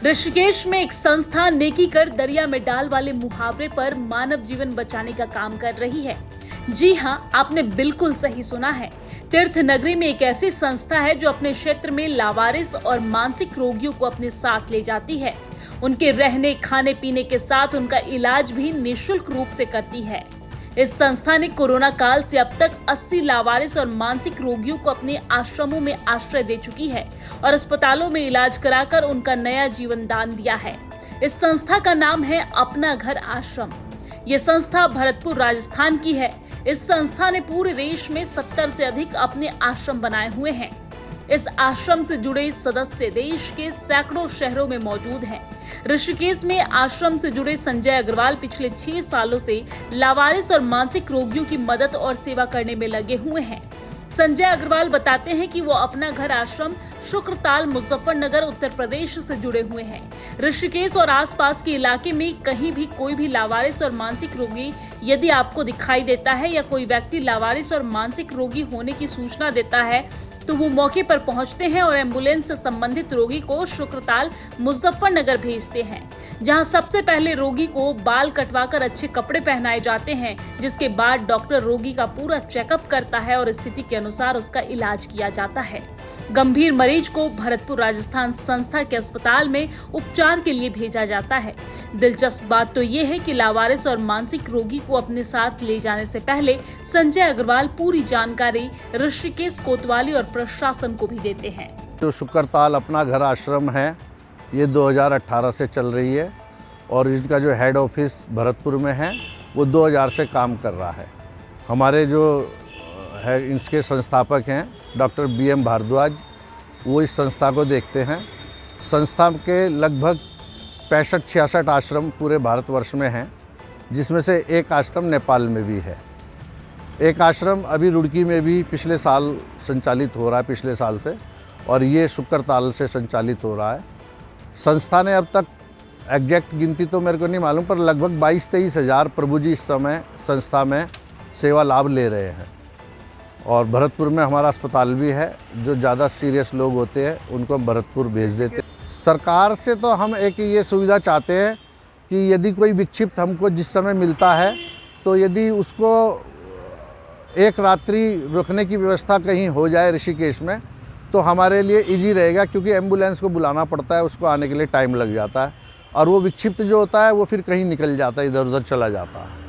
ऋषिकेश में एक संस्था नेकी कर दरिया में डाल वाले मुहावरे पर मानव जीवन बचाने का काम कर रही है। जी हाँ, आपने बिल्कुल सही सुना है। तीर्थ नगरी में एक ऐसी संस्था है जो अपने क्षेत्र में लावारिस और मानसिक रोगियों को अपने साथ ले जाती है। उनके रहने खाने पीने के साथ उनका इलाज भी निःशुल्क रूप से करती है। इस संस्था ने कोरोना काल से अब तक 80 लावारिस और मानसिक रोगियों को अपने आश्रमों में आश्रय दे चुकी है और अस्पतालों में इलाज कराकर उनका नया जीवन दान दिया है। इस संस्था का नाम है अपना घर आश्रम। ये संस्था भरतपुर राजस्थान की है। इस संस्था ने पूरे देश में 70 से अधिक अपने आश्रम बनाए हुए हैं। इस आश्रम से जुड़े सदस्य देश के सैकड़ों शहरों में मौजूद हैं। ऋषिकेश में आश्रम से जुड़े संजय अग्रवाल पिछले 6 सालों से लावारिस और मानसिक रोगियों की मदद और सेवा करने में लगे हुए हैं। संजय अग्रवाल बताते हैं कि वो अपना घर आश्रम शुक्रताल मुजफ्फरनगर उत्तर प्रदेश से जुड़े हुए हैं। ऋषिकेश और आसपास के इलाके में कहीं भी कोई भी लावारिस और मानसिक रोगी यदि आपको दिखाई देता है या कोई व्यक्ति लावारिस और मानसिक रोगी होने की सूचना देता है तो वो मौके पर पहुंचते हैं और एम्बुलेंस से संबंधित रोगी को शुक्रताल मुजफ्फरनगर भेजते हैं, जहां सबसे पहले रोगी को बाल कटवाकर अच्छे कपड़े पहनाए जाते हैं, जिसके बाद डॉक्टर रोगी का पूरा चेकअप करता है और स्थिति के अनुसार उसका इलाज किया जाता है। गंभीर मरीज को भरतपुर राजस्थान संस्था के अस्पताल में उपचार के लिए भेजा जाता है। दिलचस्प बात तो ये है कि लावारिस और मानसिक रोगी को अपने साथ ले जाने से पहले संजय अग्रवाल पूरी जानकारी ऋषिकेश कोतवाली और प्रशासन को भी देते हैं। जो शुक्रताल अपना घर आश्रम है, ये 2018 से चल रही है और इसका जो हेड ऑफिस भरतपुर में है वो 2000 से काम कर रहा है। हमारे जो है इसके संस्थापक हैं डॉक्टर BM भारद्वाज, वो इस संस्था को देखते हैं। संस्था के लगभग 65-66 आश्रम पूरे भारतवर्ष में हैं, जिसमें से एक आश्रम नेपाल में भी है। एक आश्रम अभी रुड़की में भी पिछले साल संचालित हो रहा है, पिछले साल से, और ये शुक्रताल से संचालित हो रहा है। संस्था ने अब तक एग्जैक्ट गिनती तो मेरे को नहीं मालूम, पर लगभग 22-23 हज़ार प्रभु जी इस समय संस्था में सेवा लाभ ले रहे हैं। और भरतपुर में हमारा अस्पताल भी है, जो ज़्यादा सीरियस लोग होते हैं उनको हम भरतपुर भेज देते हैं। सरकार से तो हम एक ये सुविधा चाहते हैं कि यदि कोई विक्षिप्त हमको जिस समय मिलता है तो यदि उसको एक रात्रि रुकने की व्यवस्था कहीं हो जाए ऋषिकेश में तो हमारे लिए इजी रहेगा, क्योंकि एम्बुलेंस को बुलाना पड़ता है, उसको आने के लिए टाइम लग जाता है और वो विक्षिप्त जो होता है वो फिर कहीं निकल जाता है, इधर उधर चला जाता है।